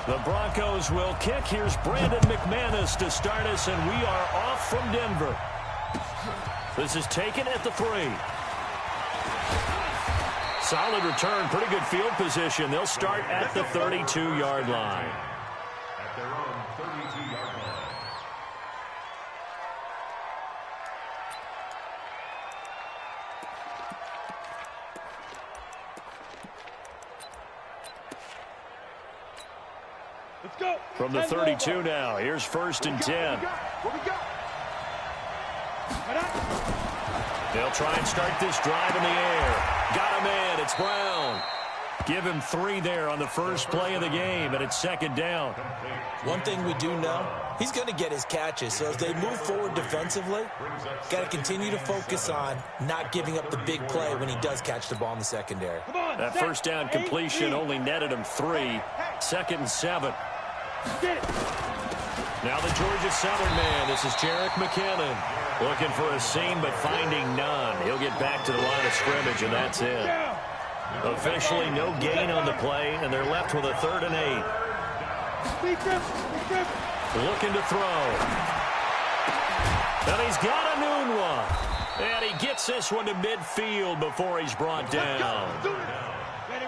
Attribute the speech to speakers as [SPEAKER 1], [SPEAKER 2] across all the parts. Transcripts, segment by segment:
[SPEAKER 1] The Broncos will kick. Here's Brandon McManus to start us, and we are off from Denver. This is taken at the 3. Solid return, pretty good field position. They'll start at the 32-yard line.
[SPEAKER 2] At their own 32-yard line.
[SPEAKER 3] Let's go.
[SPEAKER 1] From the 32 now, here's 1st and 10.
[SPEAKER 3] What we got?
[SPEAKER 1] They'll try and start this drive in the air. Got him in. It's Brown. Give him 3 there on the first play of the game, and it's 2nd down.
[SPEAKER 4] One thing we do know, he's going to get his catches. So as they move forward defensively, got to continue to focus on not giving up the big play when he does catch the ball in the secondary.
[SPEAKER 1] That first down completion only netted him 3. 2nd and 7. Now the Georgia Southern man. This is Jerick McKinnon. Looking for a seam, but finding none. He'll get back to the line of scrimmage, and that's it. Officially no gain on the play, and they're left with a 3rd and 8. Looking to throw. And he's got a noon one. And he gets this one to midfield before he's brought down.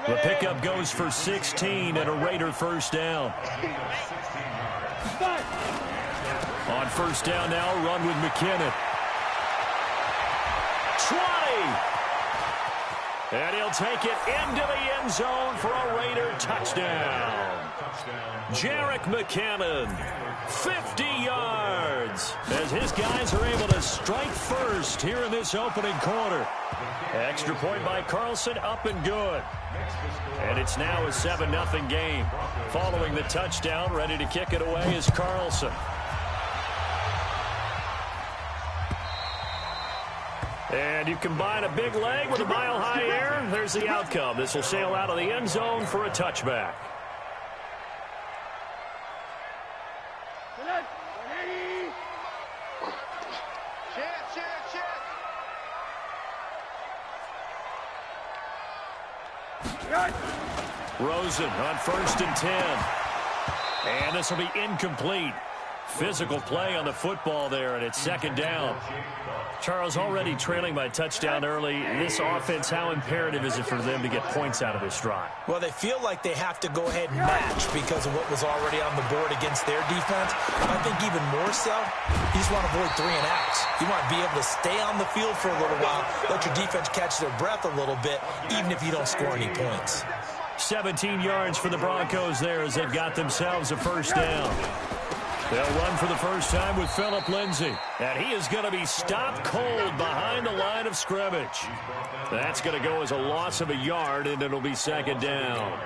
[SPEAKER 1] The pickup goes for 16 and a Raider first down. On first down now, run with McKinnon. 20. And he'll take it into the end zone for a Raider touchdown. Jerick McKinnon, 50 yards, as his guys are able to strike first here in this opening quarter. Extra point by Carlson, up and good. And it's now a 7-0 game. Following the touchdown, ready to kick it away is Carlson. And you combine a big leg with a mile-high air, there's the outcome. This will sail out of the end zone for a touchback. Rosen on 1st and 10. And this will be incomplete. Physical play on the football there, and it's 2nd down. Charles, already trailing by touchdown early. This offense, how imperative is it for them to get points out of this drive?
[SPEAKER 4] Well, they feel like they have to go ahead and match because of what was already on the board against their defense. I think even more so, you just want to avoid 3 and outs. You want to be able to stay on the field for a little while, let your defense catch their breath a little bit, even if you don't score any points.
[SPEAKER 1] 17 yards for the Broncos there as they've got themselves a first down. They'll run for the first time with Phillip Lindsay. And he is going to be stopped cold behind the line of scrimmage. That's going to go as a loss of a yard, and it'll be 2nd down.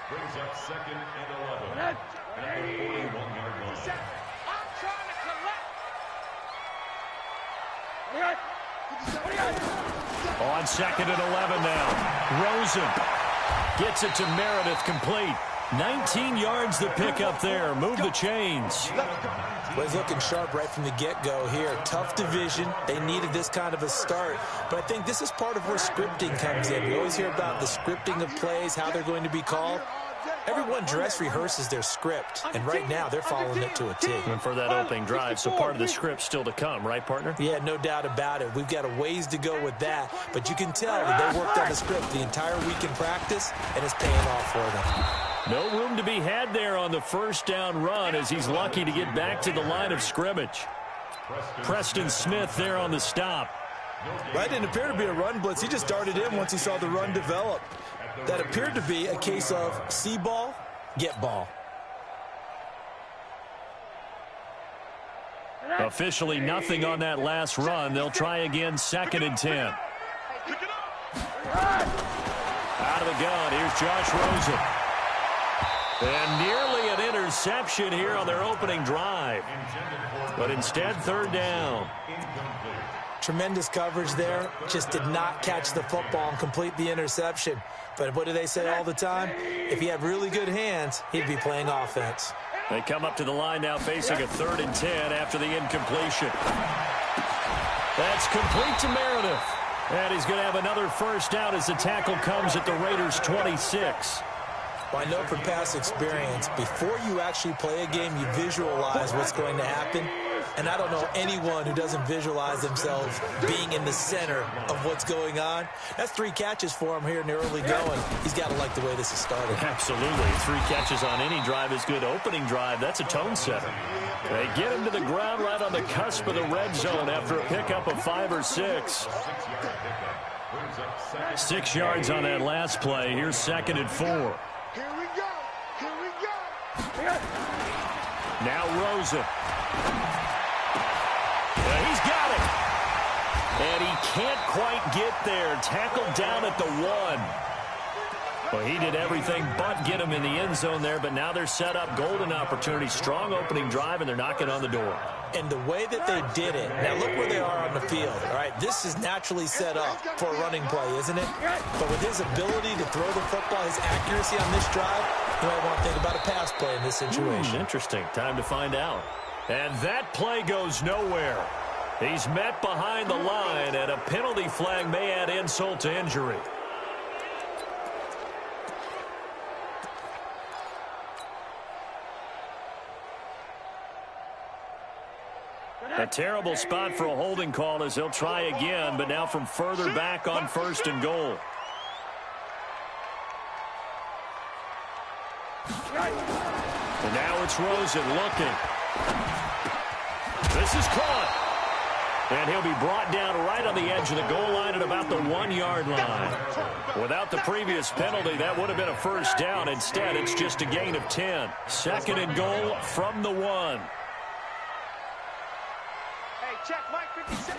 [SPEAKER 2] Brings up 2nd and 11. At the 41-yard line.
[SPEAKER 1] On 2nd and 11 now. Rosen gets it to Meredith, complete. 19 yards the pickup there. Move the chains.
[SPEAKER 4] Well, he's looking sharp right from the get-go here. Tough division. They needed this kind of a start. But I think this is part of where scripting comes in. We always hear about the scripting of plays, how they're going to be called. Everyone dress rehearses their script, and right now they're following it to a T.
[SPEAKER 1] And for that opening drive, so part of the script still to come, right, partner?
[SPEAKER 4] Yeah, no doubt about it. We've got a ways to go with that, but you can tell that they worked on the script the entire week in practice, and it's paying off for them.
[SPEAKER 1] No room to be had there on the first down run as he's lucky to get back to the line of scrimmage. Preston Smith there on the stop.
[SPEAKER 4] That didn't appear to be a run blitz. He just darted in once he saw the run develop. That appeared to be a case of see ball, get ball.
[SPEAKER 1] Officially nothing on that last run. They'll try again, 2nd and 10. Out of the gun, here's Josh Rosen. And nearly an interception here on their opening drive. But instead, 3rd down.
[SPEAKER 4] Tremendous coverage there. Just did not catch the football and complete the interception. But what do they say all the time? If he had really good hands, he'd be playing offense.
[SPEAKER 1] They come up to the line now facing a 3rd and 10 after the incompletion. That's complete to Meredith. And he's going to have another first down as the tackle comes at the Raiders' 26.
[SPEAKER 4] Well, I know from past experience, before you actually play a game, you visualize what's going to happen. And I don't know anyone who doesn't visualize themselves being in the center of what's going on. That's 3 catches for him here in the early going. He's got to like the way this is started.
[SPEAKER 1] Absolutely. 3 catches on any drive is good. Opening drive, that's a tone setter. They get him to the ground right on the cusp of the red zone after a pickup of 5 or 6. 6 yards on that last play. Here's 2nd and 4.
[SPEAKER 3] Here we go. Here we go.
[SPEAKER 1] Now Rosen. He's got it. And he can't quite get there. Tackled down at the 1. Well, he did everything but get him in the end zone there, but now they're set up. Golden opportunity, strong opening drive, and they're knocking on the door.
[SPEAKER 4] And the way that they did it, now look where they are on the field. All right, this is naturally set up for a running play, isn't it? But with his ability to throw the football, his accuracy on this drive, you might want to think about a pass play in this situation.
[SPEAKER 1] Interesting. Time to find out. And that play goes nowhere. He's met behind the line, and a penalty flag may add insult to injury. A terrible spot for a holding call as they'll try again, but now from further back on 1st and goal. And now it's Rosen looking. This is caught. And he'll be brought down right on the edge of the goal line at about the 1-yard line. Without the previous penalty, that would have been a first down. Instead, it's just a gain of 10. 2nd and goal from the 1.
[SPEAKER 3] Check, Mike, 57.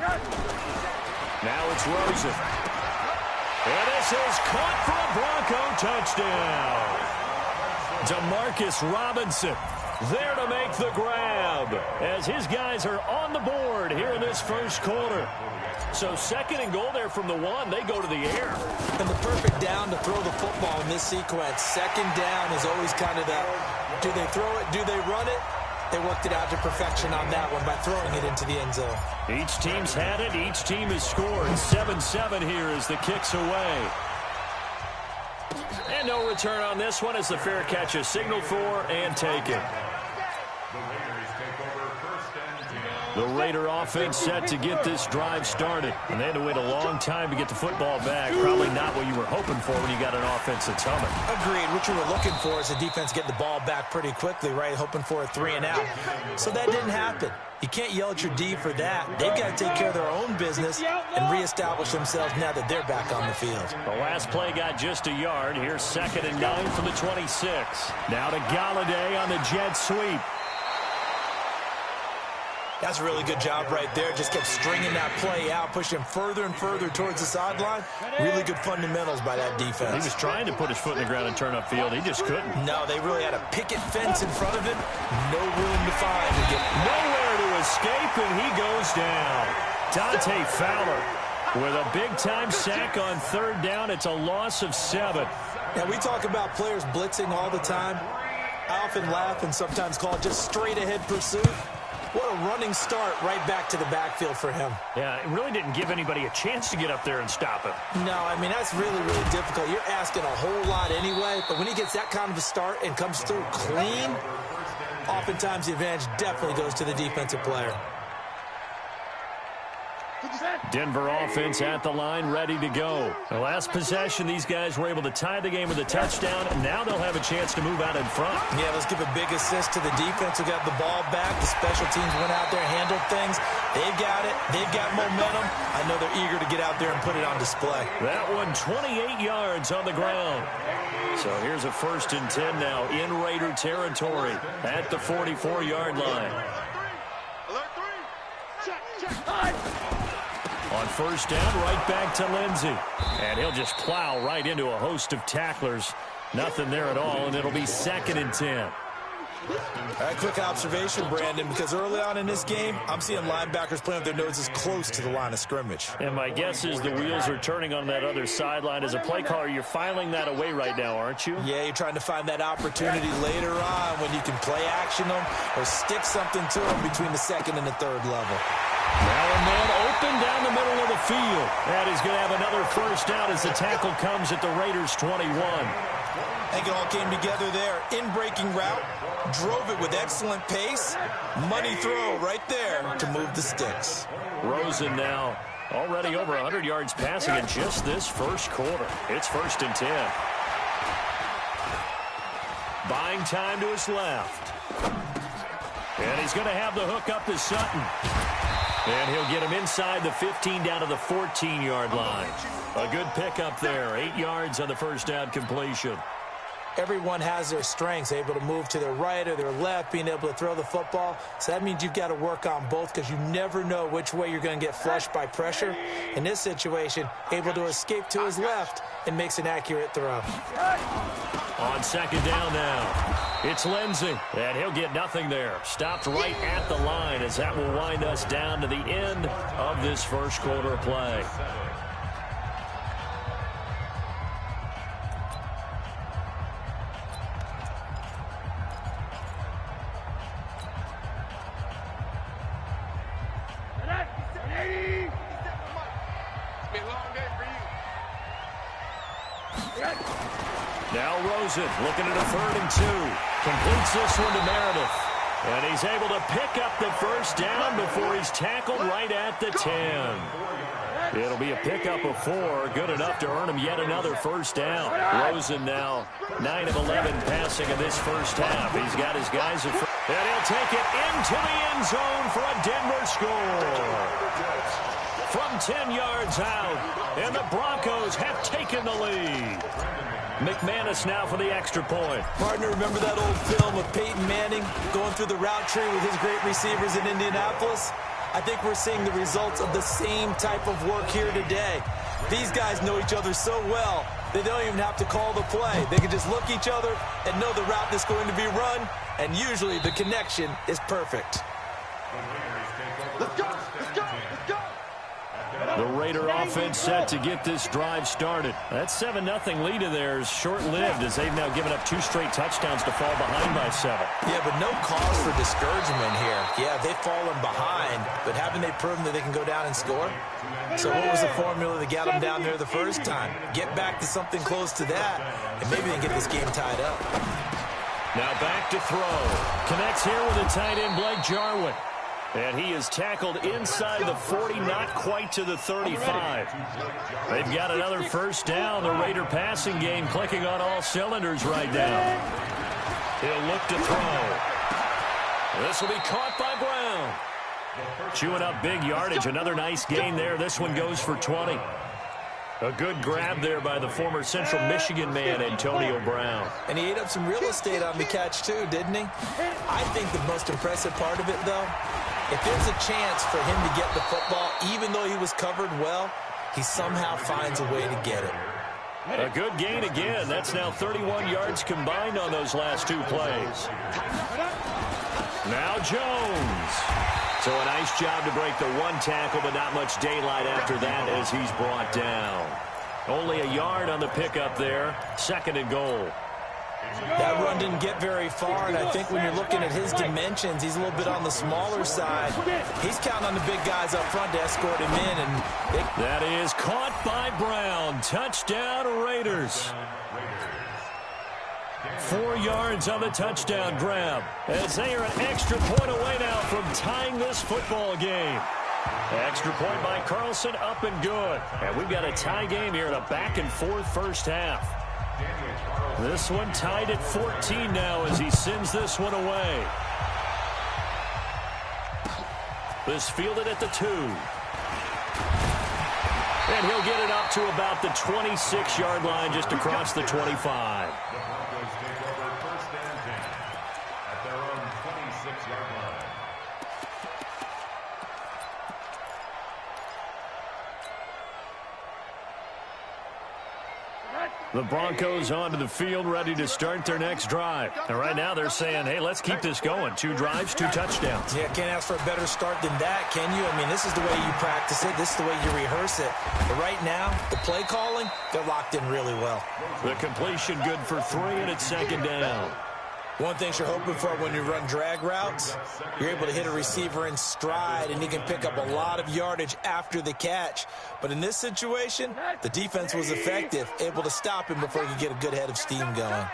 [SPEAKER 1] Now it's Rosen. And this is caught for a Bronco touchdown. Demarcus Robinson there to make the grab as his guys are on the board here in this first quarter. So 2nd and goal there from the 1. They go to the air.
[SPEAKER 4] And the perfect down to throw the football in this sequence. 2nd down is always kind of the, do they throw it, do they run it? They worked it out to perfection on that one by throwing it into the end zone.
[SPEAKER 1] Each team's had it. Each team has scored. 7-7 here as the kick's away. And no return on this one as the fair catch is signaled for and taken. The Raider offense set to get this drive started. And they had to wait a long time to get the football back. Probably not what you were hoping for when you got an offense that's humming.
[SPEAKER 4] Agreed. What you were looking for is the defense getting the ball back pretty quickly, right? Hoping for a 3 and out. So that didn't happen. You can't yell at your D for that. They've got to take care of their own business and reestablish themselves now that they're back on the field.
[SPEAKER 1] The last play got just a yard. Here's 2nd and 9 from the 26. Now to Galladay on the jet sweep.
[SPEAKER 4] That's a really good job right there. Just kept stringing that play out, pushing him further and further towards the sideline. Really good fundamentals by that defense.
[SPEAKER 1] He was trying to put his foot in the ground and turn upfield. He just couldn't.
[SPEAKER 4] No, they really had a picket fence in front of him. No room to find. To get
[SPEAKER 1] nowhere to escape, and he goes down. Dante Fowler with a big-time sack on 3rd down. It's a loss of 7.
[SPEAKER 4] Now, we talk about players blitzing all the time. I often laugh and sometimes call it just straight-ahead pursuit. What a running start right back to the backfield for him.
[SPEAKER 1] Yeah, it really didn't give anybody a chance to get up there and stop him.
[SPEAKER 4] No, I mean, that's really, really difficult. You're asking a whole lot anyway, but when he gets that kind of a start and comes through clean, oftentimes the advantage definitely goes to the defensive player.
[SPEAKER 1] Denver offense at the line, ready to go. The last possession, these guys were able to tie the game with a touchdown, and now they'll have a chance to move out in front.
[SPEAKER 4] Yeah, let's give a big assist to the defense who got the ball back. The special teams went out there, handled things. They've got it. They've got momentum. I know they're eager to get out there and put it on display.
[SPEAKER 1] That one 28 yards on the ground. So here's a 1st and 10 now in Raider territory at the 44-yard line.
[SPEAKER 3] Alert 3. Check.
[SPEAKER 1] On 1st down, right back to Lindsey. And he'll just plow right into a host of tacklers. Nothing there at all, and it'll be 2nd and 10.
[SPEAKER 4] All right, quick observation, Brandon, because early on in this game, I'm seeing linebackers playing with their noses close to the line of scrimmage.
[SPEAKER 1] And my guess is the wheels are turning on that other sideline. As a play caller, you're filing that away right now, aren't you?
[SPEAKER 4] Yeah, you're trying to find that opportunity later on when you can play action them or stick something to them between the 2nd and the 3rd level.
[SPEAKER 1] Now a man open down the middle of the field. That is going to have another first down as the tackle comes at the Raiders' 21.
[SPEAKER 4] I think it all came together there. In-breaking route, drove it with excellent pace. Money throw right there to move the sticks.
[SPEAKER 1] Rosen now already over 100 yards passing in just this first quarter. It's 1st and 10. Buying time to his left. And he's going to have the hook up to Sutton. And he'll get him inside the 15 down to the 14-yard line. A good pickup there. 8 yards on the first down completion.
[SPEAKER 4] Everyone has their strengths, able to move to their right or their left, being able to throw the football. So that means you've got to work on both because you never know which way you're going to get flushed by pressure. In this situation, able to escape to his left and makes an accurate throw.
[SPEAKER 1] On 2nd down now, it's Lindsey, and he'll get nothing there. Stopped right at the line as that will wind us down to the end of this first quarter of play. Now Rosen looking at a 3rd and 2. Completes this one to Meredith. And he's able to pick up the first down before he's tackled right at the 10. It'll be a pickup of 4. Good enough to earn him yet another first down. Rosen now 9 of 11 passing in this first half. He's got his guys and he'll take it into the end zone for a Denver score. From 10 yards out, and the Broncos have taken the lead. McManus now for the extra point.
[SPEAKER 4] Partner, remember that old film of Peyton Manning going through the route tree with his great receivers in Indianapolis? I think we're seeing the results of the same type of work here today. These guys know each other so well, they don't even have to call the play. They can just look each other and know the route that's going to be run, and usually the connection is perfect.
[SPEAKER 3] Let's go, let's go, let's go.
[SPEAKER 1] The Raider offense set to get this drive started. That 7-0 lead of theirs short-lived as they've now given up 2 straight touchdowns to fall behind by 7.
[SPEAKER 4] Yeah, but no cause for discouragement here. Yeah, they've fallen behind, but haven't they proven that they can go down and score? So what was the formula that got them down there the first time? Get back to something close to that, and maybe they can get this game tied up.
[SPEAKER 1] Now back to throw. Connects here with the tight end, Blake Jarwin. And he is tackled inside the 40, not quite to the 35. They've got another first down. The Raider passing game clicking on all cylinders right now. He'll look to throw. This will be caught by Brown. Chewing up big yardage. Another nice gain there. This one goes for 20. A good grab there by the former Central Michigan man, Antonio Brown.
[SPEAKER 4] And he ate up some real estate on the catch, too, didn't he? I think the most impressive part of it, though, if there's a chance for him to get the football, even though he was covered well, he somehow finds a way to get it.
[SPEAKER 1] A good gain again. That's now 31 yards combined on those last 2 plays. Now Jones. So a nice job to break the 1 tackle, but not much daylight after that as he's brought down. Only a yard on the pickup there. 2nd and goal.
[SPEAKER 4] That run didn't get very far, and I think when you're looking at his dimensions, he's a little bit on the smaller side. He's counting on the big guys up front to escort him in.
[SPEAKER 1] That is caught by Brown. Touchdown Raiders. 4 yards on the touchdown grab as they are an extra point away now from tying this football game. Extra point by Carlson, up and good. And we've got a tie game here in a back-and-forth first half. This one tied at 14 now as he sends this one away. This fielded at the 2. And he'll get it up to about the 26-yard line, just across the 25. The Broncos onto the field, ready to start their next drive. And right now they're saying, hey, let's keep this going. 2 drives, 2 touchdowns.
[SPEAKER 4] Yeah, can't ask for a better start than that, can you? I mean, this is the way you practice it. This is the way you rehearse it. But right now, the play calling, they're locked in really well.
[SPEAKER 1] The completion good for 3, and it's 2nd down.
[SPEAKER 4] One thing you're hoping for when you run drag routes, you're able to hit a receiver in stride, and he can pick up a lot of yardage after the catch. But in this situation, the defense was effective, able to stop him before he could get a good head of steam going.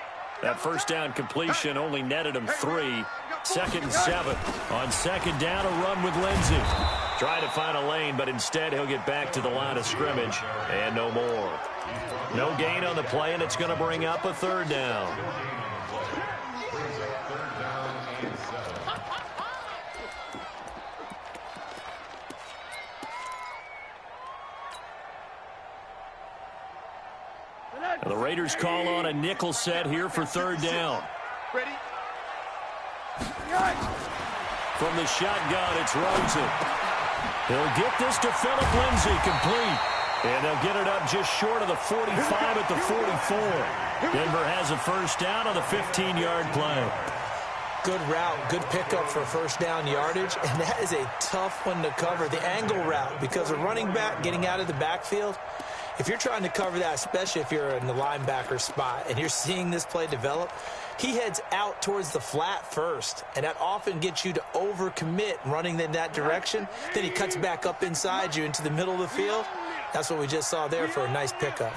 [SPEAKER 1] That first down completion only netted him 3. 2nd and 7. On 2nd down, a run with Lindsey. Trying to find a lane, but instead he'll get back to the line of scrimmage, and no more. No gain on the play, and it's going to bring up a 3rd down. The Raiders call on a nickel set here for 3rd down.
[SPEAKER 3] Ready?
[SPEAKER 1] From the shotgun, it's Rosen. He'll get this to Philip Lindsay, complete. And they'll get it up just short of the 45 at the 44. Denver has a 1st down on the 15-yard play.
[SPEAKER 4] Good route, good pickup for 1st down yardage, and that is a tough one to cover, the angle route, because a running back getting out of the backfield, if you're trying to cover that, especially if you're in the linebacker spot and you're seeing this play develop, he heads out towards the flat first, and that often gets you to overcommit running in that direction. Then he cuts back up inside you into the middle of the field. That's what we just saw there for a nice pickup.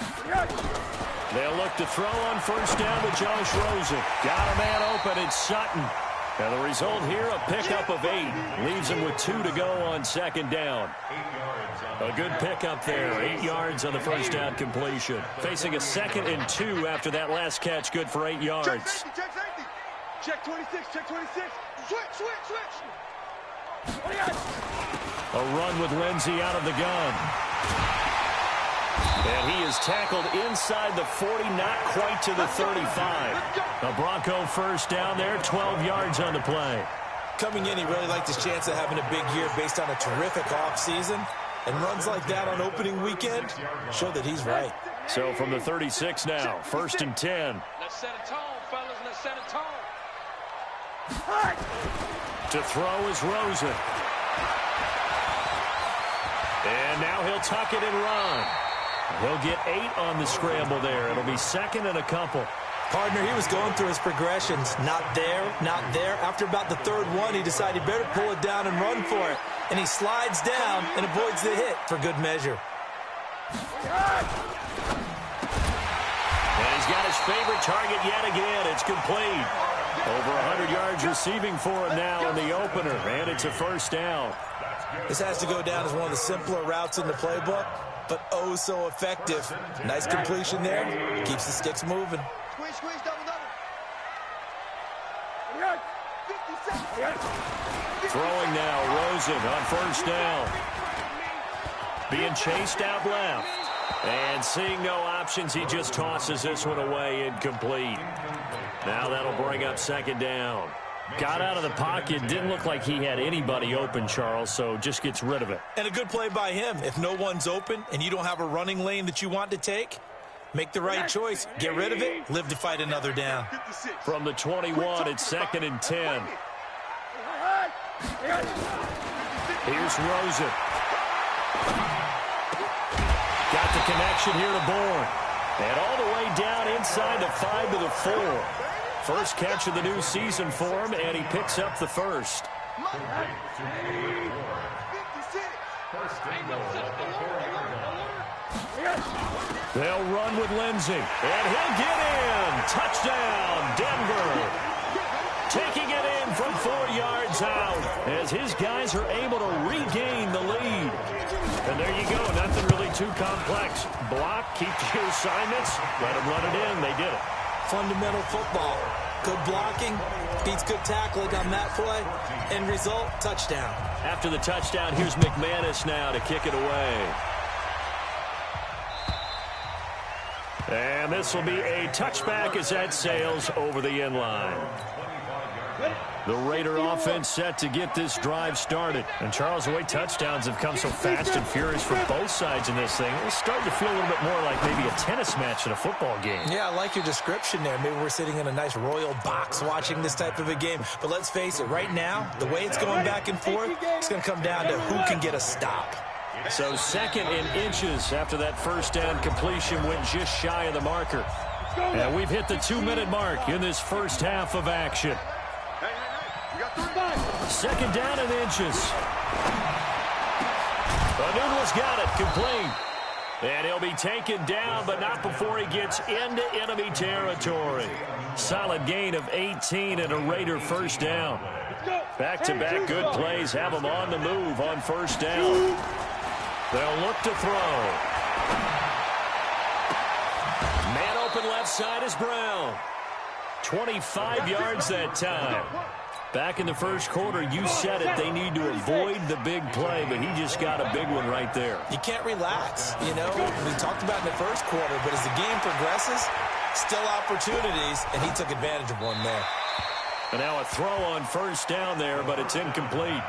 [SPEAKER 1] They'll look to throw on 1st down with Josh Rosen. Got a man open, it's Sutton. And the result here, a pickup of 8. Leaves him with 2 to go on 2nd down. A good pickup there, 8 yards on the 1st down completion. Facing a 2nd and 2 after that last catch, good for 8 yards.
[SPEAKER 3] Check safety, check safety. Check 26, check 26. Switch.
[SPEAKER 1] A run with Lindsey out of the gun. And he is tackled inside the 40, not quite to the 35. A Bronco 1st down there, 12 yards on the play.
[SPEAKER 4] Coming in, he really liked his chance of having a big year based on a terrific offseason. And runs like that on opening weekend show that he's right.
[SPEAKER 1] So from the 36 now, 1st and 10.
[SPEAKER 3] Let's set a tone, fellas. Let's set a tone.
[SPEAKER 1] To throw is Rosen. And now he'll tuck it and run. He'll get 8 on the scramble there. It'll be 2nd and a couple.
[SPEAKER 4] Partner, he was going through his progressions. Not there, not there. After about the 3rd one, he decided he better pull it down and run for it. And he slides down and avoids the hit for good measure.
[SPEAKER 1] And he's got his favorite target yet again. It's complete. Over 100 yards receiving for him now in the opener. And it's a 1st down.
[SPEAKER 4] This has to go down as one of the simpler routes in the playbook, but oh so effective. Nice completion there. Keeps the sticks moving.
[SPEAKER 3] Squeeze, double.
[SPEAKER 1] Throwing now, Rosen on 1st down. Being chased out left. And seeing no options, he just tosses this one away, incomplete. Now that'll bring up 2nd down. Got out of the pocket, didn't look like he had anybody open, Charles, so just gets rid of it.
[SPEAKER 4] And a good play by him. If no one's open and you don't have a running lane that you want to take, make the right choice. Get rid of it, live to fight another down.
[SPEAKER 1] From the 21, it's 2nd and 10. Here's Rosen. Got the connection here to Bourne. And all the way down inside the 5 to the 4. First catch of the new season for him, and he picks up the 1st. They'll run with Lindsey, and he'll get in. Touchdown, Denver. Taking it in from 4 yards out as his guys are able to regain the lead. And there you go, nothing really too complex. Block, keep to your assignments, let them run it in. They did it.
[SPEAKER 4] Fundamental football. Good blocking, beats good tackling on that play. End result, touchdown.
[SPEAKER 1] After the touchdown, here's McManus now to kick it away. And this will be a touchback as that sails over the end line. The Raider offense set to get this drive started. And Charles, the way touchdowns have come so fast and furious for both sides in this thing, it's starting to feel a little bit more like maybe a tennis match in a football game.
[SPEAKER 4] Yeah, I like your description there. Maybe we're sitting in a nice royal box watching this type of a game. But let's face it, right now, the way it's going back and forth, it's going to come down to who can get a stop.
[SPEAKER 1] So 2nd and inches after that 1st down completion went just shy of the marker. And we've hit the 2-minute mark in this first half of action. Second down and inches. Anoodle's got it, complete. And he'll be taken down, but not before he gets into enemy territory. Solid gain of 18 and a Raider first down. Back-to-back good plays have him on the move on first down. They'll look to throw. Man open left side is Brown. 25 yards that time. Back in the first quarter, you said it, they need to avoid the big play, but he just got a big one right there.
[SPEAKER 4] You can't relax, you know. We talked about in the first quarter, but as the game progresses, still opportunities, and he took advantage of one there.
[SPEAKER 1] And now a throw on first down there, but it's incomplete.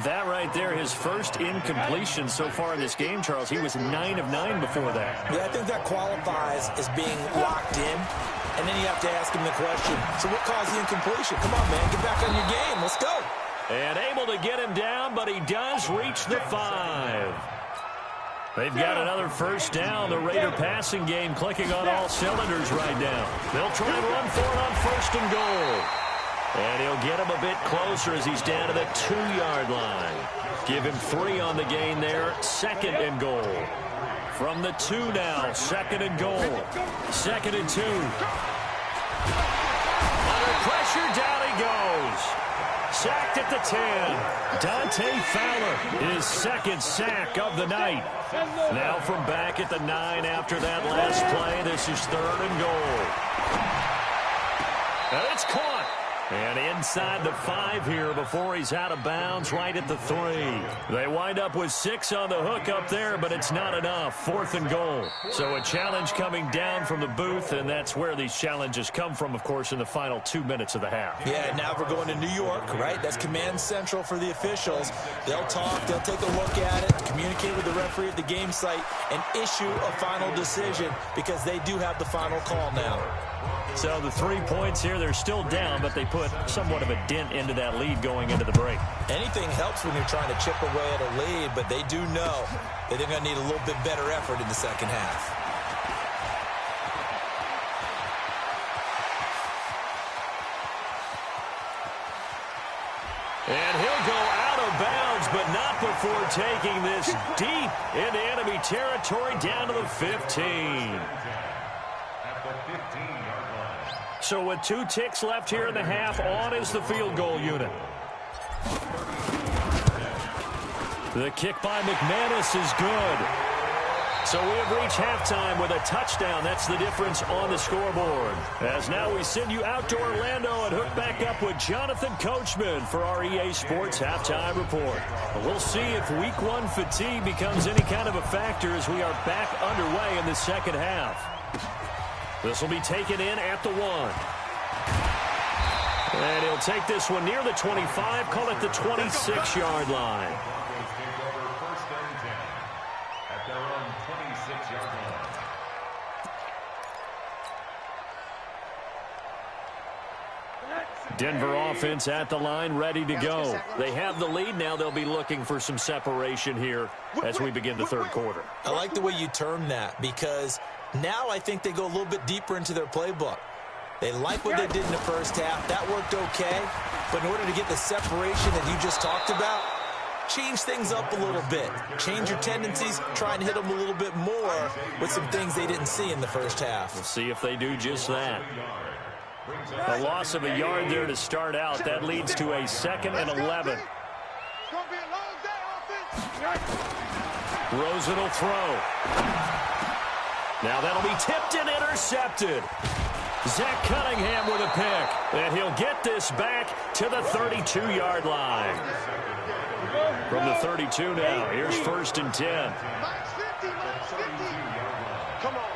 [SPEAKER 1] That right there, his first incompletion so far in this game, Charles. He was 9 of 9 before that.
[SPEAKER 4] Yeah, I think that qualifies as being locked in. And then you have to ask him the question, so what caused the incompletion? Come on, man, get back on your game. Let's go.
[SPEAKER 1] And able to get him down, but he does reach the 5. They've got another first down. The Raider passing game clicking on all cylinders right now. They'll try and run for it on first and goal. And he'll get him a bit closer as he's down to the 2-yard line. Give him 3 on the gain there. Second and goal. From the 2 now, second and goal. Second and 2. Under pressure, down he goes. Sacked at the 10. Dante Fowler, his second sack of the night. Now from back at the 9 after that last play, this is third and goal. And it's caught. And inside the 5 here before he's out of bounds right at the 3. They wind up with 6 on the hook up there, but it's not enough. Fourth and goal. So a challenge coming down from the booth, and that's where these challenges come from, of course, in the final 2 minutes of the half.
[SPEAKER 4] Yeah, now we're going to New York, right? That's command central for the officials. They'll talk, they'll take a look at it, communicate with the referee at the game site, and issue a final decision because they do have the final call now.
[SPEAKER 1] So the 3 points here, they're still down, but they put somewhat of a dent into that lead going into the break.
[SPEAKER 4] Anything helps when you're trying to chip away at a lead, but they do know that they're going to need a little bit better effort in the second half.
[SPEAKER 1] And he'll go out of bounds, but not before taking this deep into enemy territory down to the 15. So with 2 ticks left here in the half, on is the field goal unit. The kick by McManus is good. So we have reached halftime with a touchdown. That's the difference on the scoreboard. As now we send you out to Orlando and hook back up with Jonathan Coachman for our EA Sports Halftime Report. We'll see if Week 1 fatigue becomes any kind of a factor as we are back underway in the second half. This will be taken in at the 1. And he'll take this one near the 25, call it the 26-yard line. Denver offense at the line, ready to go. They have the lead now. They'll be looking for some separation here as we begin the third quarter.
[SPEAKER 4] I like the way you term that because now I think they go a little bit deeper into their playbook. They like what they did in the first half. That worked okay. But in order to get the separation that you just talked about, change things up a little bit. Change your tendencies. Try and hit them a little bit more with some things they didn't see in the first half.
[SPEAKER 1] We'll see if they do just that. A loss of a yard there to start out. That leads to a 2nd and 11. Rosen will throw. Now that'll be tipped and intercepted. Zach Cunningham with a pick. And he'll get this back to the 32-yard line. From the 32 now, here's 1st and 10.
[SPEAKER 3] Come on.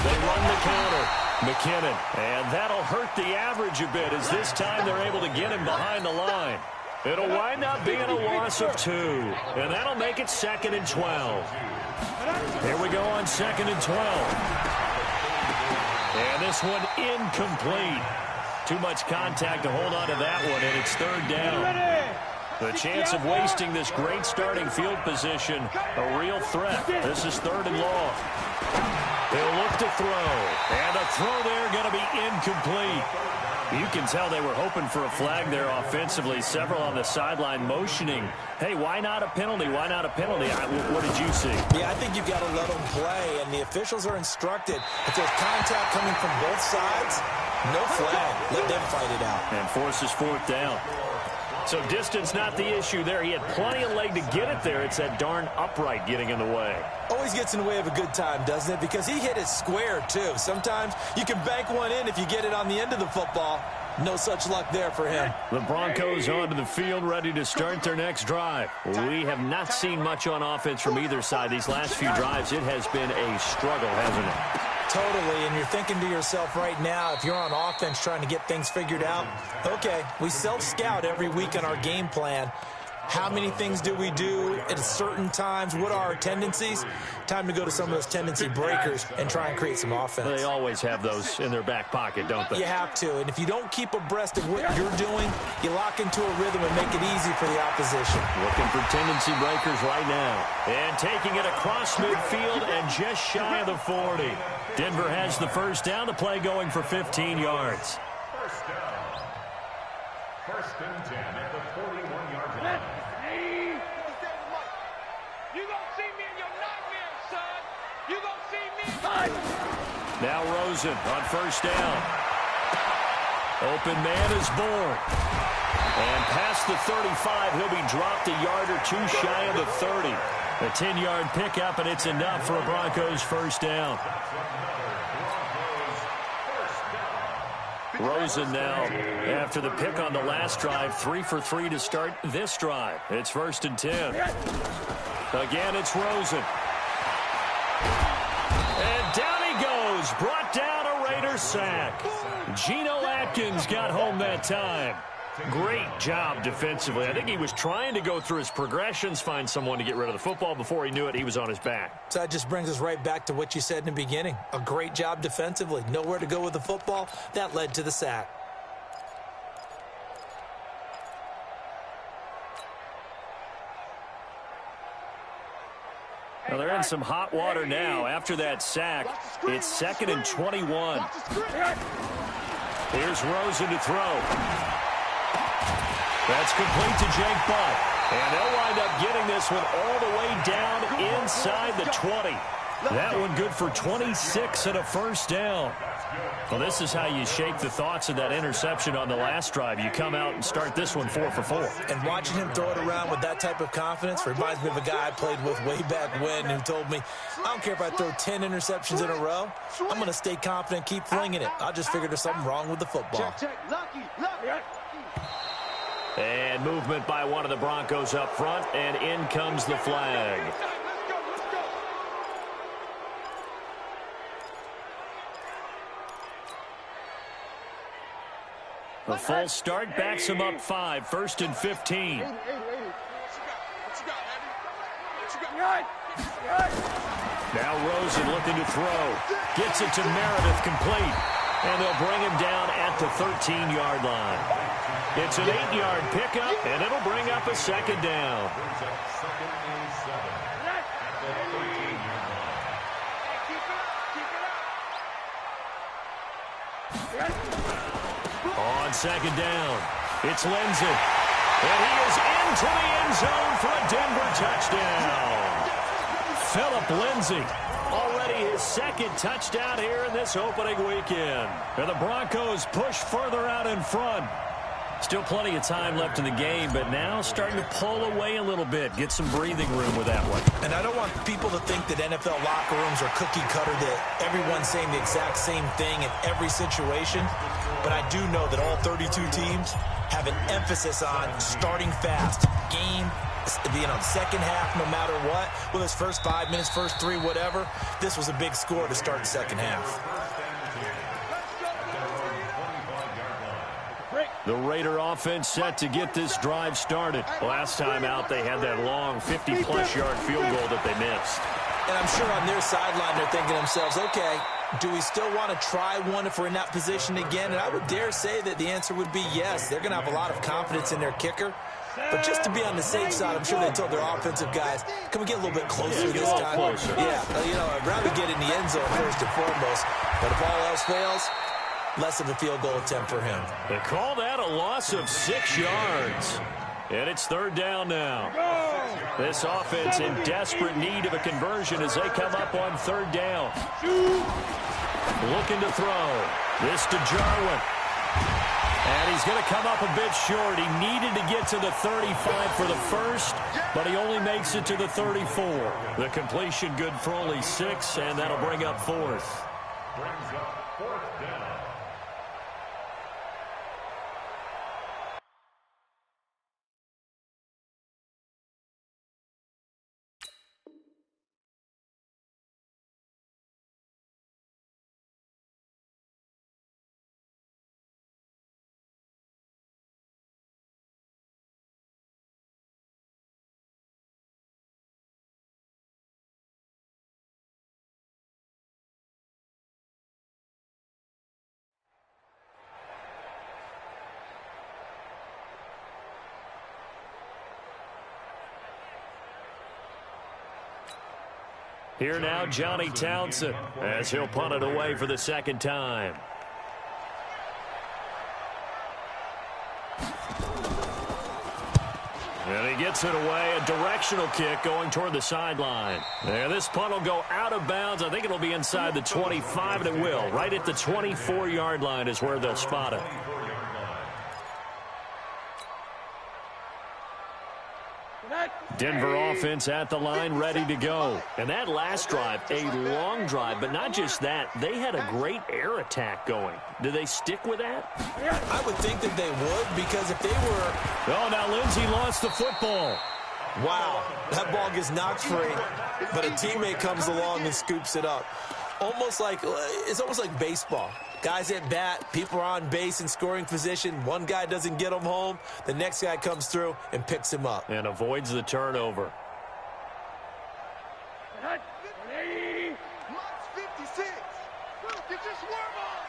[SPEAKER 1] They run the counter. McKinnon. And that'll hurt the average a bit as this time they're able to get him behind the line. It'll wind up being a loss of 2. And that'll make it 2nd and 12. Here we go on 2nd and 12. And this one incomplete. Too much contact to hold on to that one, and it's 3rd down. The chance of wasting this great starting field position, a real threat. This is 3rd and long. He'll look to throw. And the throw there going to be incomplete. You can tell they were hoping for a flag there offensively. Several on the sideline motioning. Hey, why not a penalty? Why not a penalty? What did you see?
[SPEAKER 4] Yeah, I think you've got to let them play, and the officials are instructed. If there's contact coming from both sides, no flag. Let them fight it out.
[SPEAKER 1] And forces fourth down. So distance not the issue there. He had plenty of leg to get it there. It's that darn upright getting in the way.
[SPEAKER 4] Always gets in the way of a good time, doesn't it? Because he hit it square, too. Sometimes you can bank one in if you get it on the end of the football. No such luck there for him.
[SPEAKER 1] The Broncos onto the field, ready to start their next drive. We have not seen much on offense from either side these last few drives. It has been a struggle, hasn't it?
[SPEAKER 4] Totally, and you're thinking to yourself right now, if you're on offense trying to get things figured out, okay, we self-scout every week on our game plan. How many things do we do at certain times? What are our tendencies? Time to go to some of those tendency breakers and try and create some offense.
[SPEAKER 1] They always have those in their back pocket, don't they?
[SPEAKER 4] You have to, and if you don't keep abreast of what you're doing, you lock into a rhythm and make it easy for the opposition.
[SPEAKER 1] Looking for tendency breakers right now. And taking it across midfield and just shy of the 40. Denver has the first down. The play going for 15 yards.
[SPEAKER 2] First down. First and 10 at the 41-yard line.
[SPEAKER 3] You gonna see me in your nightmares, son. You gonna see me.
[SPEAKER 1] Now Rosen on first down. Open man is born. And past the 35, he'll be dropped a yard or two shy of the 30. A 10-yard pickup, and it's enough for a Broncos first down. Rosen now, after the pick on the last drive, 3 for 3 to start this drive. It's first and 10. Again, it's Rosen. And down he goes. Brought down a Raider sack. Geno Atkins got home that time. Great job defensively. I think he was trying to go through his progressions, find someone to get rid of the football. Before he knew it, he was on his back.
[SPEAKER 4] So that just brings us right back to what you said in the beginning. A great job defensively. Nowhere to go with the football. That led to the sack.
[SPEAKER 1] Well, they're in some hot water now. After that sack, it's 2nd and 21. Here's Rosen to throw. That's complete to Jake Butt. And they'll wind up getting this one all the way down inside the 20. That one good for 26 and a first down. Well, this is how you shake the thoughts of that interception on the last drive. You come out and start this one 4 for 4.
[SPEAKER 4] And watching him throw it around with that type of confidence reminds me of a guy I played with way back when who told me, I don't care if I throw 10 interceptions in a row. I'm going to stay confident, keep flinging it. I just figured there's something wrong with the football.
[SPEAKER 1] And movement by one of the Broncos up front, and in comes the flag. The false start backs him up 5, 1st and 15. Now Rosen looking to throw. Gets it to Meredith, complete. And they'll bring him down at the 13-yard line. It's an 8-yard pickup, and it'll bring up a second down. On second down, it's Lindsey. And he is into the end zone for a Denver touchdown. Phillip Lindsey, already his second touchdown here in this opening weekend. And the Broncos push further out in front. Still plenty of time left in the game, but now starting to pull away a little bit, get some breathing room with that one.
[SPEAKER 4] And I don't want people to think that NFL locker rooms are cookie cutter, that everyone's saying the exact same thing in every situation. But I do know that all 32 teams have an emphasis on starting fast. Game, second half, no matter what. Whether it's first 5 minutes, first 3, whatever. This was a big score to start the second half.
[SPEAKER 1] The Raider offense set to get this drive started. Last time out, they had that long 50-plus yard field goal that they missed.
[SPEAKER 4] And I'm sure on their sideline, they're thinking to themselves, okay, do we still want to try one if we're in that position again? And I would dare say that the answer would be yes. They're going to have a lot of confidence in their kicker. But just to be on the safe side, I'm sure they told their offensive guys, can we get a little bit closer this time? Yeah, you know, I'd rather get in the end zone first and foremost. But if all else fails, less of a field goal attempt for him.
[SPEAKER 1] They call that a loss of 6 yards. And it's third down now. This offense in desperate need of a conversion as they come up on third down. Looking to throw. This to Jarwin. And he's going to come up a bit short. He needed to get to the 35 for the first, but he only makes it to the 34. The completion good for only 6, and that'll bring up fourth.
[SPEAKER 2] Brings up fourth down.
[SPEAKER 1] Here now, Johnny Townsend, as he'll punt it away for the second time. And he gets it away, a directional kick going toward the sideline. And this punt will go out of bounds. I think it'll be inside the 25, and it will. Right at the 24-yard line is where they'll spot it. Denver offense at the line, ready to go. And that last drive, a long drive, but not just that. They had a great air attack going. Do they stick with that?
[SPEAKER 4] I would think that they would, because if they were...
[SPEAKER 1] Oh, now Lindsey lost the football.
[SPEAKER 4] Wow, that ball gets knocked free, but a teammate comes along and scoops it up. It's almost like baseball. Guys at bat, people are on base in scoring position. One guy doesn't get him home. The next guy comes through and picks him up.
[SPEAKER 1] And avoids the turnover.
[SPEAKER 3] March 56. Get your swarm on.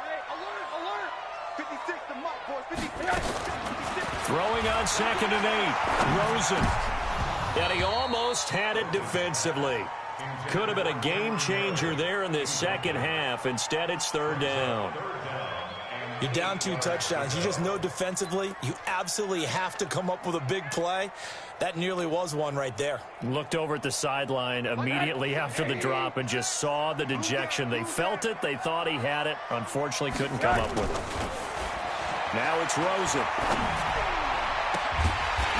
[SPEAKER 3] Hey, alert. 56 to mark, boys. 56.
[SPEAKER 1] Throwing on 2nd and 8. Rosen. And he almost had it defensively. Could have been a game changer there in this second half. Instead, it's third down.
[SPEAKER 4] You're down 2 touchdowns. You just know defensively you absolutely have to come up with a big play. That nearly was one right there.
[SPEAKER 1] Looked over at the sideline immediately after the drop and just saw the dejection. They felt it. They thought he had it. Unfortunately, couldn't come up with it. Now it's Rosen.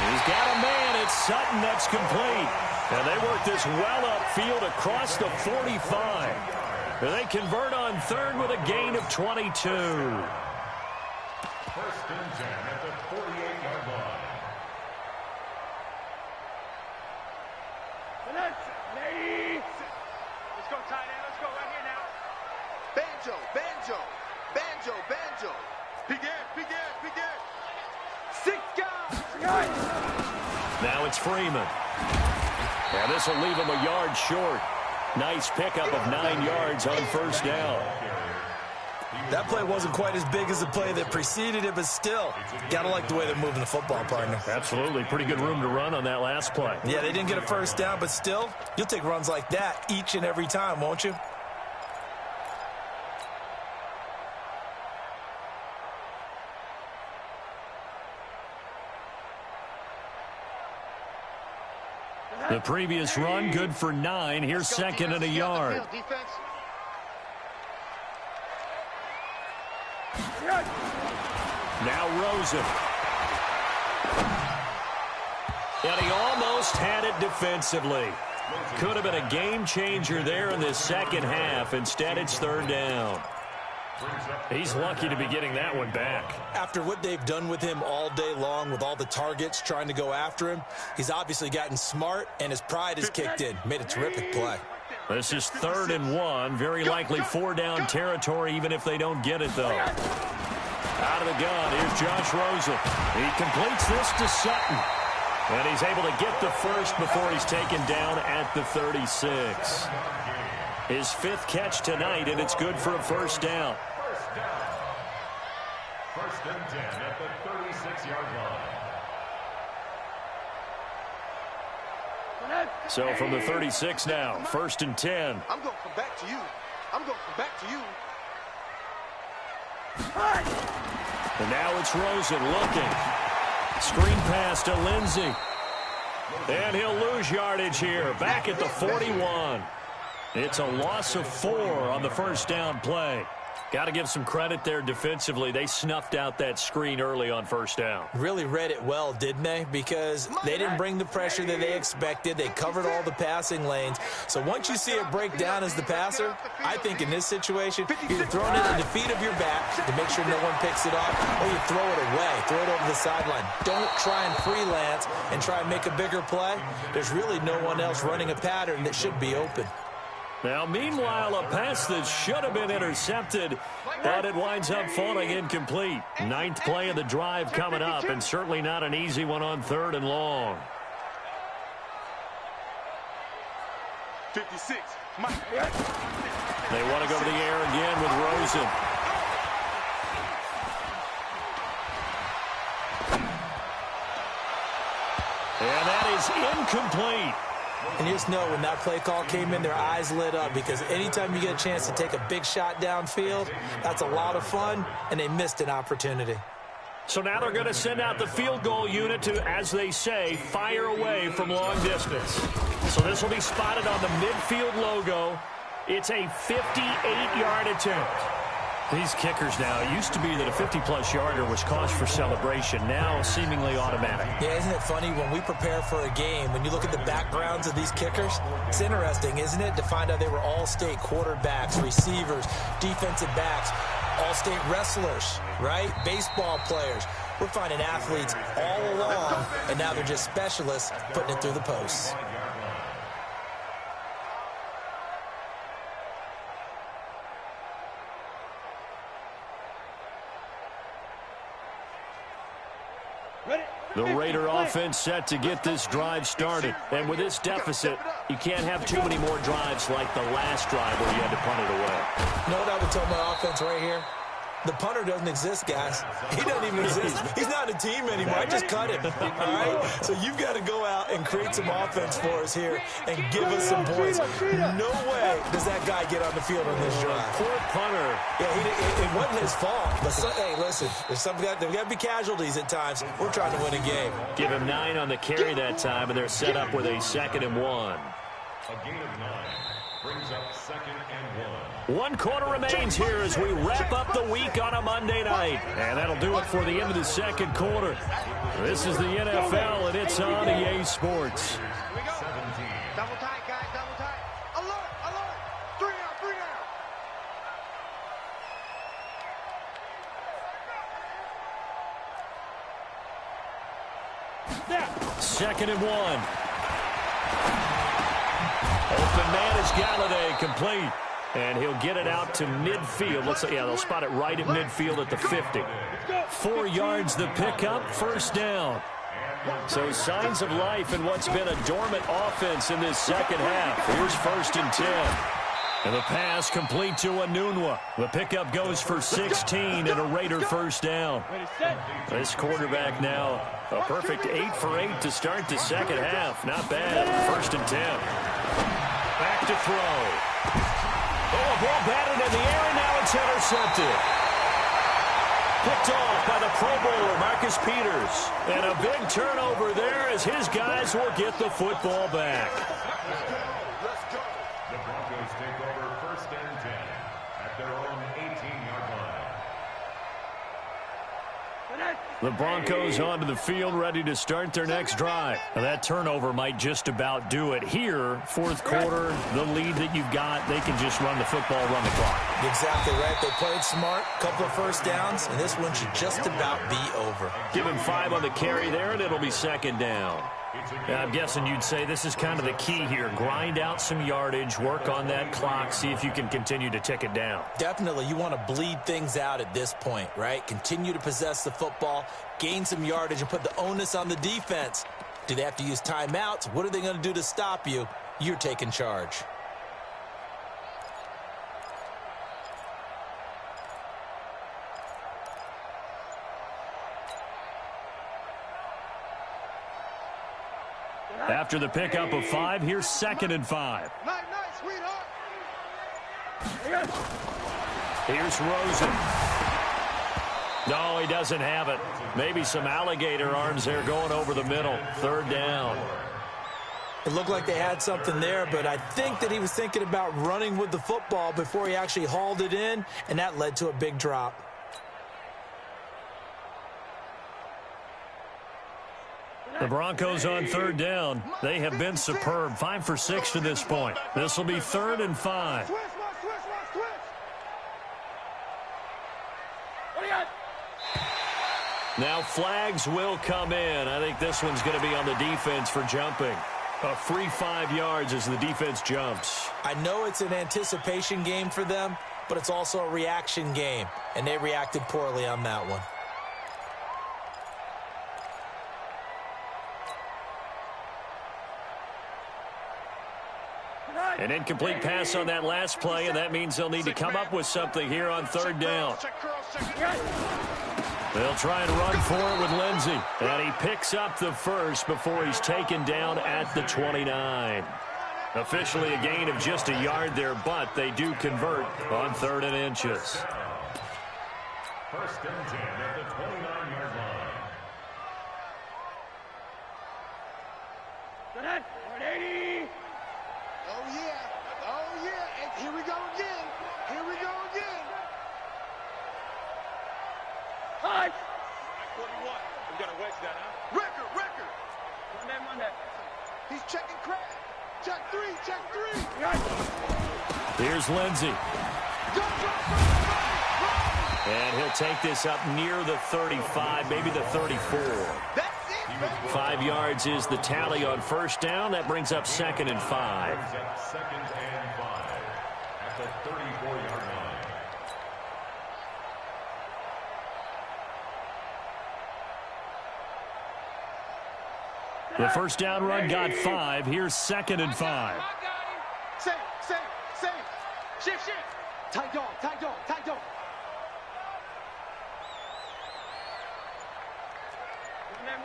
[SPEAKER 1] He's got a man. It's Sutton. That's complete. And they work this well upfield across the 45. And they convert on third with a gain of 22.
[SPEAKER 2] First and 10 at the 48-yard line.
[SPEAKER 3] Let's go, tight end. Let's go right here now. Banjo. Begin. 6 guys.
[SPEAKER 1] Now it's Freeman. And this will leave him a yard short. Nice pickup of 9 yards on first down.
[SPEAKER 4] That play wasn't quite as big as the play that preceded it, but still, got to like the way they're moving the football, partner.
[SPEAKER 1] Absolutely. Pretty good room to run on that last play.
[SPEAKER 4] Yeah, they didn't get a first down, but still, you'll take runs like that each and every time, won't you?
[SPEAKER 1] The previous run, good for 9. Here's 2nd and a yard. Now Rosen. And he almost had it defensively. Could have been a game changer there in this second half. Instead, it's third down. He's lucky to be getting that one back.
[SPEAKER 4] After what they've done with him all day long, with all the targets trying to go after him, he's obviously gotten smart, and his pride has kicked in. Made a terrific play.
[SPEAKER 1] This is 3rd and 1. Very likely 4-down territory, even if they don't get it, though. Out of the gun, here's Josh Rosen. He completes this to Sutton. And he's able to get the first before he's taken down at the 36. His 5th catch tonight, and it's good for a first down.
[SPEAKER 2] First and 10 at the 36-yard line.
[SPEAKER 1] So from the 36 now, first and 10.
[SPEAKER 3] I'm going to come back to you. I'm going to come back to you.
[SPEAKER 1] And now it's Rosen looking. Screen pass to Lindsey. And he'll lose yardage here, back at the 41. It's a loss of 4 on the first down play. Got to give some credit there defensively. They snuffed out that screen early on first down.
[SPEAKER 4] Really read it well, didn't they? Because they didn't bring the pressure that they expected. They covered all the passing lanes. So once you see it break down as the passer, I think in this situation, you're throwing it in the feet of your back to make sure no one picks it off, or you throw it away, throw it over the sideline. Don't try and freelance and try and make a bigger play. There's really no one else running a pattern that should be open.
[SPEAKER 1] Now, meanwhile, a pass that should have been intercepted, but it winds up falling incomplete. 9th play of the drive coming up, and certainly not an easy one on 3rd and long.
[SPEAKER 3] 56.
[SPEAKER 1] They want to go to the air again with Rosen. And that is incomplete.
[SPEAKER 4] And you just know when that play call came in, their eyes lit up, because anytime you get a chance to take a big shot downfield, that's a lot of fun, and they missed an opportunity.
[SPEAKER 1] So now they're going to send out the field goal unit to, as they say, fire away from long distance. So this will be spotted on the midfield logo. It's a 58-yard attempt. These kickers now, it used to be that a 50-plus yarder was cause for celebration, now seemingly automatic.
[SPEAKER 4] Yeah, isn't it funny when we prepare for a game, when you look at the backgrounds of these kickers, it's interesting, isn't it, to find out they were all-state quarterbacks, receivers, defensive backs, all-state wrestlers, right? Baseball players. We're finding athletes all along, and now they're just specialists putting it through the posts.
[SPEAKER 1] The Raider offense set to get this drive started. And with this deficit, you can't have too many more drives like the last drive where you had to punt it away.
[SPEAKER 4] You know what I would tell my offense right here? The punter doesn't exist, guys. He doesn't even exist. He's not a team anymore. I just cut him, all right? So you've got to go out and create some offense for us here and give us some points. No way does that guy get on the field on this drive.
[SPEAKER 1] Poor punter.
[SPEAKER 4] Yeah, it wasn't his fault. But hey, listen, there's got to be casualties at times. We're trying to win a game.
[SPEAKER 1] Give him 9 on the carry that time, and they're set up with a 2nd and 1.
[SPEAKER 2] A gain of 9 brings up 2nd and 1.
[SPEAKER 1] 1 quarter remains here as we wrap up the week on a Monday night. And that'll do it for the end of the 2nd quarter. This is the NFL, and it's on EA Sports.
[SPEAKER 3] Here we go.
[SPEAKER 2] 17.
[SPEAKER 3] Double tight, guys, double tight. Alert, alert. 3 out, 3 out.
[SPEAKER 1] 2nd and 1. Open man is Galladay, complete. And he'll get it out to midfield. Looks like, yeah, they'll spot it right at midfield at the 50. 4 yards the pickup, first down. So signs of life in what's been a dormant offense in this second half. Here's 1st and 10. And the pass complete to Anunwa. The pickup goes for 16 and a Raider first down. This quarterback now a perfect 8 for 8 to start the second half. Not bad. 1st and 10. Back to throw. Oh, a ball batted in the air, and now it's intercepted. Picked off by the Pro Bowler, Marcus Peters. And a big turnover there as his guys will get the football back.
[SPEAKER 2] The Broncos take over 1st and 10 at their own 18-yard line.
[SPEAKER 1] The Broncos onto the field, ready to start their next drive. Now that turnover might just about do it. Here, 4th quarter, the lead that you've got, they can just run the football, run the clock.
[SPEAKER 4] Exactly right. They played smart, couple of first downs, and this one should just about be over.
[SPEAKER 1] Give him 5 on the carry there, and it'll be 2nd down. I'm guessing you'd say this is kind of the key here. Grind out some yardage, work on that clock, see if you can continue to tick it down.
[SPEAKER 4] Definitely. You want to bleed things out at this point, right? Continue to possess the football, gain some yardage, and put the onus on the defense. Do they have to use timeouts? What are they going to do to stop you? You're taking charge.
[SPEAKER 1] After the pickup of 5, here's 2nd and 5.
[SPEAKER 3] Night, sweetheart.
[SPEAKER 1] Here's Rosen. No, he doesn't have it. Maybe some alligator arms there going over the middle. 3rd down.
[SPEAKER 4] It looked like they had something there, but I think that he was thinking about running with the football before he actually hauled it in, and that led to a big drop.
[SPEAKER 1] The Broncos on 3rd down. They have been superb. 5 for 6 to this point. This will be 3rd and 5.
[SPEAKER 3] Switch.
[SPEAKER 1] Now flags will come in. I think this one's going to be on the defense for jumping. A free 5 yards as the defense jumps.
[SPEAKER 4] I know it's an anticipation game for them, but it's also a reaction game, and they reacted poorly on that one.
[SPEAKER 1] An incomplete pass on that last play, and that means they'll need to come up with something here on 3rd down. They'll try and run for it with Lindsey. And he picks up the first before he's taken down at the 29. Officially a gain of just a yard there, but they do convert on 3rd and inches.
[SPEAKER 2] 1st and 10 at the 29-yard line.
[SPEAKER 3] Oh, yeah. And here we go again. Hi. 41. We got to wedge that, huh? Record. Monday. He's checking crack. Check 3.
[SPEAKER 1] Here's Lindsey.
[SPEAKER 3] Go.
[SPEAKER 1] And he'll take this up near the 35, maybe the 34.
[SPEAKER 3] That's it, baby.
[SPEAKER 1] 5 yards is the tally on 1st down. That brings up 2nd and 5.
[SPEAKER 2] 2nd and 5 at the 34-yard line.
[SPEAKER 1] The 1st down run got 5. Here's 2nd and 5.
[SPEAKER 3] Same. Shift. Tight dog.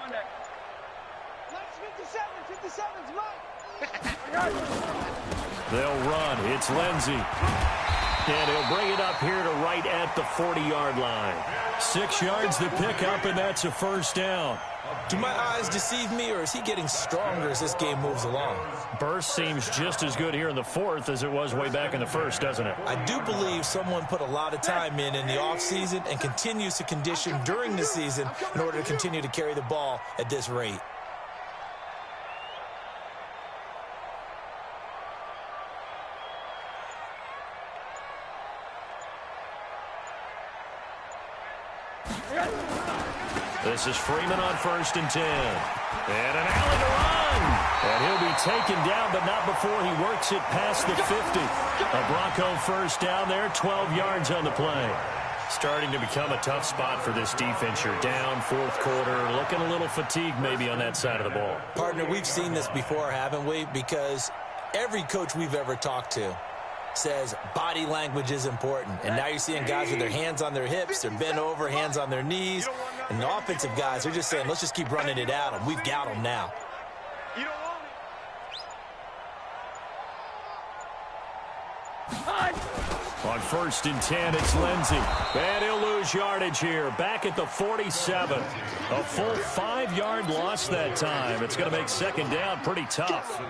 [SPEAKER 3] Monday. 57's mine.
[SPEAKER 1] They'll run. It's Lindsey. And he'll bring it up here to right at the 40-yard line. 6 yards to pick up, and that's a 1st down.
[SPEAKER 4] Do my eyes deceive me, or is he getting stronger as this game moves along?
[SPEAKER 1] Burst seems just as good here in the 4th as it was way back in the 1st, doesn't it?
[SPEAKER 4] I do believe someone put a lot of time in the offseason and continues to condition during the season in order to continue to carry the ball at this rate.
[SPEAKER 1] This is Freeman on 1st and 10. And an alley to run. And he'll be taken down, but not before he works it past the 50. A Bronco 1st down there, 12 yards on the play. Starting to become a tough spot for this defense. You're down 4th quarter, looking a little fatigued maybe on that side of the ball.
[SPEAKER 4] Partner, we've seen this before, haven't we? Because every coach we've ever talked to says body language is important. And now you're seeing guys with their hands on their hips, they're bent over, hands on their knees. And the offensive guys are just saying, let's just keep running it at them. We've got them now.
[SPEAKER 3] You don't want it.
[SPEAKER 1] On 1st and 10, it's Lindsey. And he'll lose yardage here. Back at the 47. A full 5-yard loss that time. It's going to make 2nd down pretty tough.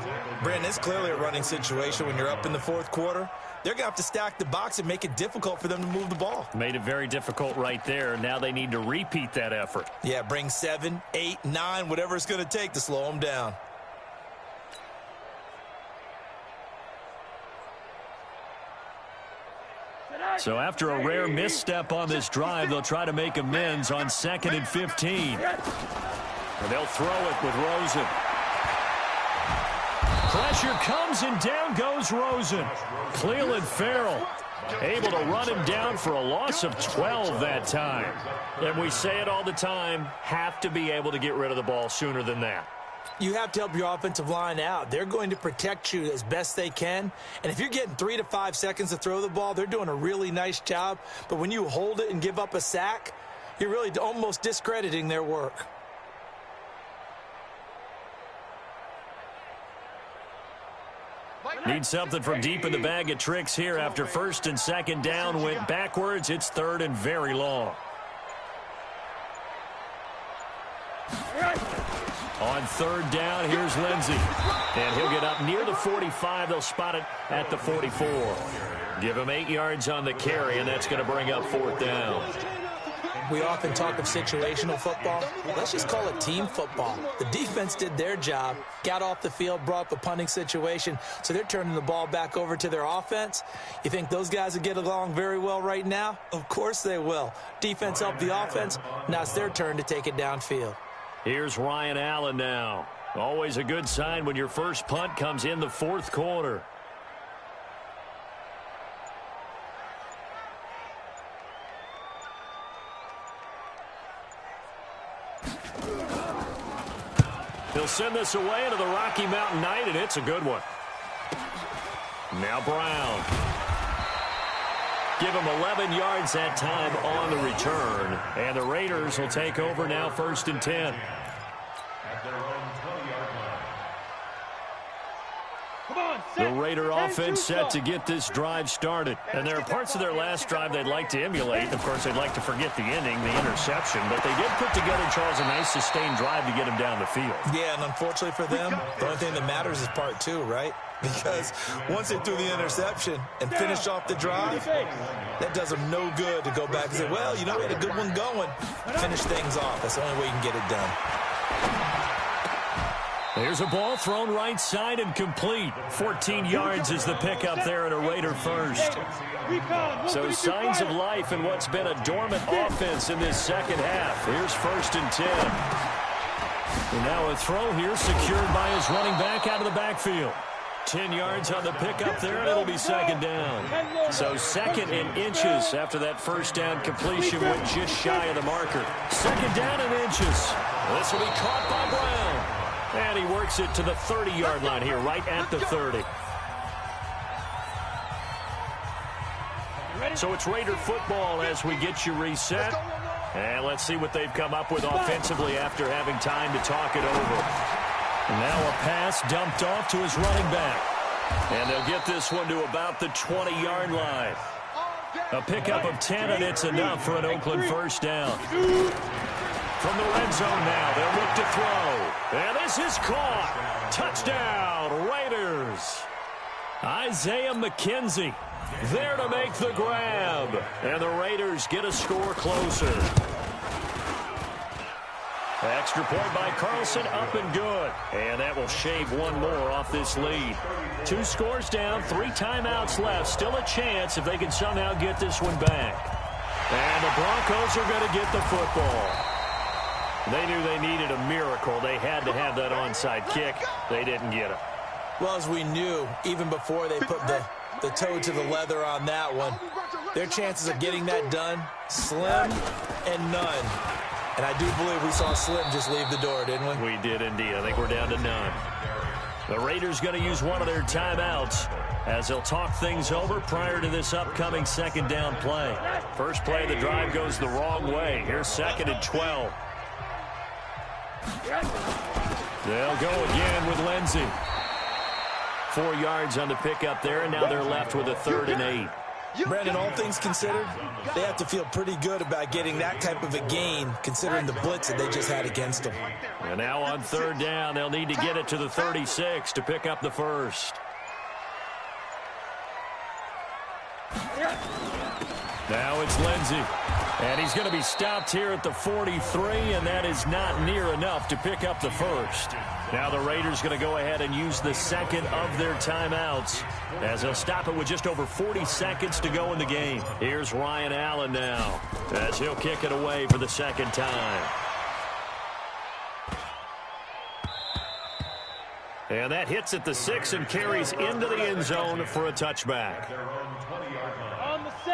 [SPEAKER 4] Brandon, it's clearly a running situation when you're up in the 4th quarter. They're going to have to stack the box and make it difficult for them to move the ball.
[SPEAKER 1] Made it very difficult right there. Now they need to repeat that effort.
[SPEAKER 4] Yeah, bring 7, 8, 9, whatever it's going to take to slow them down.
[SPEAKER 1] So after a rare misstep on this drive, they'll try to make amends on 2nd and 15. And they'll throw it with Rosen. Pressure comes, and down goes Rosen. Cleveland Farrell able to run him down for a loss of 12 that time. And we say it all the time, have to be able to get rid of the ball sooner than that.
[SPEAKER 4] You have to help your offensive line out. They're going to protect you as best they can. And if you're getting 3 to 5 seconds to throw the ball, they're doing a really nice job. But when you hold it and give up a sack, you're really almost discrediting their work.
[SPEAKER 1] Need something from deep in the bag of tricks here after first and second down went backwards. It's third and very long. On third down, here's Lindsey. And he'll get up near the 45. They'll spot it at the 44. Give him 8 yards on the carry, and that's going to bring up fourth down.
[SPEAKER 4] We often talk of situational football. Let's just call it team football. The defense did their job, got off the field, brought up a punting situation, so they're turning the ball back over to their offense. You think those guys will get along very well right now? Of course they will. Defense helped the offense. Now it's their turn to take it downfield.
[SPEAKER 1] Here's Ryan Allen now. Always a good sign when your first punt comes in the fourth quarter. He'll send this away into the Rocky Mountain Night, and it's a good one. Now Brown. Give him 11 yards that time on the return. And the Raiders will take over now, first and 10. The Raider offense set to get this drive started. And there are parts of their last drive they'd like to emulate. Of course, they'd like to forget the ending, the interception. But they did put together, Charles, a nice sustained drive to get him down the field.
[SPEAKER 4] Yeah, and unfortunately for them, the only thing that matters is part 2, right? Because once they threw the interception and finished off the drive, that does them no good to go back and say, well, you know, we had a good one going. Finish things off. That's the only way you can get it done.
[SPEAKER 1] There's a ball thrown right side and complete. 14 yards is the pickup there at a Raider first. So signs of life in what's been a dormant offense in this second half. Here's first and 10. And now a throw here secured by his running back out of the backfield. 10 yards on the pickup there, and it'll be second down. So second and inches after that first down completion went just shy of the marker. Second down and inches. This will be caught by Brown. And he works it to the 30-yard line here, right at the 30. So it's Raider football as we get you reset. And let's see what they've come up with offensively after having time to talk it over. Now a pass dumped off to his running back. And they'll get this one to about the 20-yard line. A pickup of 10, and it's enough for an Oakland first down. From the red zone now, they'll look to throw. And this is caught. Touchdown, Raiders. Isaiah McKenzie there to make the grab. And the Raiders get a score closer. Extra point by Carlson, up and good. And that will shave one more off this lead. 2 scores down, 3 timeouts left. Still a chance if they can somehow get this one back. And the Broncos are going to get the football. They knew they needed a miracle. They had to have that onside kick. They didn't get it.
[SPEAKER 4] Well, as we knew, even before they put the toe to the leather on that one, their chances of getting that done, slim and none. And I do believe we saw Slim just leave the door, didn't we?
[SPEAKER 1] We did indeed. I think we're down to none. The Raiders going to use one of their timeouts as they'll talk things over prior to this upcoming second down play. First play of the drive goes the wrong way. Here's second and 12. They'll go again with Lindsey. 4 yards on the pickup there, and now they're left with a 3rd and 8.
[SPEAKER 4] Brandon, all things considered, they have to feel pretty good about getting that type of a gain, considering the blitz that they just had against them.
[SPEAKER 1] And now on 3rd down, they'll need to get it to the 36 to pick up the first. Now it's Lindsey. And he's going to be stopped here at the 43, and that is not near enough to pick up the first. Now the Raiders going to go ahead and use the second of their timeouts as they'll stop it with just over 40 seconds to go in the game. Here's Ryan Allen now as he'll kick it away for the second time. And that hits at the 6 and carries into the end zone for a touchback.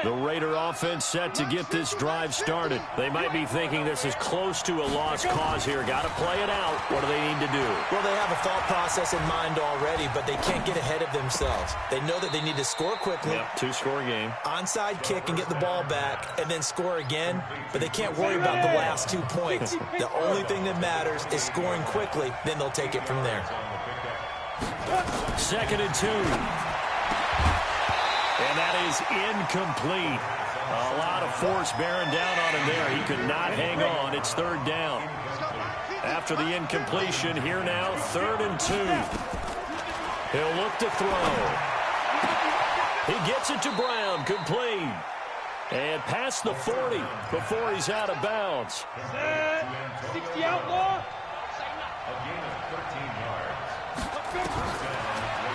[SPEAKER 1] The Raider offense set to get this drive started. They might be thinking this is close to a lost cause here. Got to play it out. What do they need to do?
[SPEAKER 4] Well, they have a thought process in mind already, but they can't get ahead of themselves. They know that they need to score quickly.
[SPEAKER 1] Yep, 2-score game.
[SPEAKER 4] Onside kick and get the ball back and then score again, but they can't worry about the last 2 points. The only thing that matters is scoring quickly, then they'll take it from there.
[SPEAKER 1] 2nd and 2. is incomplete. A lot of force bearing down on him there. He could not hang on. It's third down. After the incompletion, here now, 3rd and 2. He'll look to throw. He gets it to Brown, complete. And past the 40 before he's out of bounds.
[SPEAKER 3] 60 outlaw.
[SPEAKER 2] A gain of 13 yards.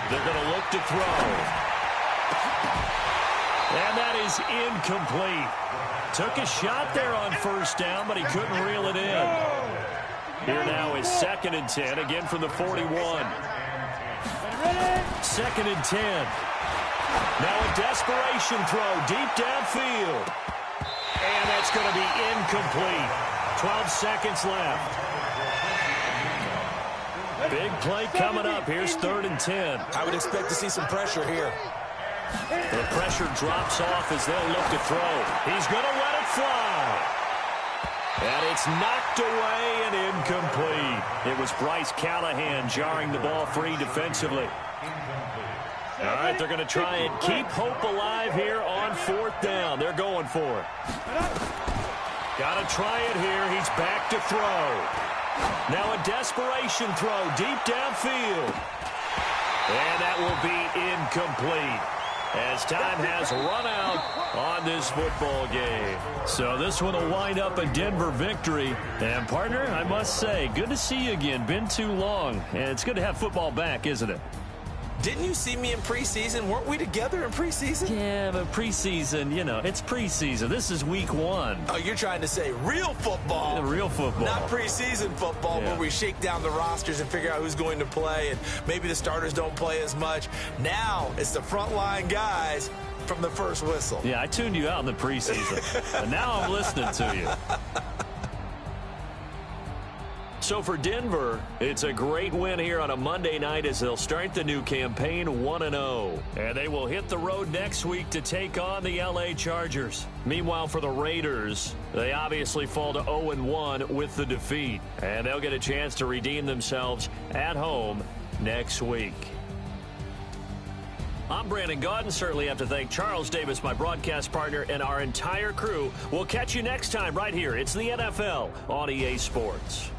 [SPEAKER 1] They're going to look to throw. And that is incomplete. Took a shot there on first down, but he couldn't reel it in. Here now is 2nd and 10, again from the 41. 2nd and 10. Now a desperation throw deep downfield. And that's going to be incomplete. 12 seconds left. Big play coming up. Here's 3rd and 10.
[SPEAKER 4] I would expect to see some pressure here.
[SPEAKER 1] The pressure drops off as they'll look to throw. He's going to let it fly. And it's knocked away and incomplete. It was Bryce Callahan jarring the ball free defensively. All right, they're going to try and keep hope alive here on 4th down. They're going for it. Got to try it here. He's back to throw. Now a desperation throw deep downfield. And that will be incomplete as time has run out on this football game. So this one will wind up a Denver victory. And, partner, I must say, good to see you again. Been too long. And it's good to have football back, isn't it?
[SPEAKER 4] Didn't you see me in preseason? Weren't we together in preseason?
[SPEAKER 1] Yeah, but preseason, you know, it's preseason. This is week 1.
[SPEAKER 4] Oh, you're trying to say real football.
[SPEAKER 1] Real football.
[SPEAKER 4] Not preseason football where we shake down the rosters and figure out who's going to play, and maybe the starters don't play as much. Now it's the frontline guys from the first whistle.
[SPEAKER 1] Yeah, I tuned you out in the preseason, and now I'm listening to you. So for Denver, it's a great win here on a Monday night as they'll start the new campaign 1-0. And they will hit the road next week to take on the LA Chargers. Meanwhile, for the Raiders, they obviously fall to 0-1 with the defeat. And they'll get a chance to redeem themselves at home next week. I'm Brandon Gaudin. Certainly have to thank Charles Davis, my broadcast partner, and our entire crew. We'll catch you next time right here. It's the NFL on EA Sports.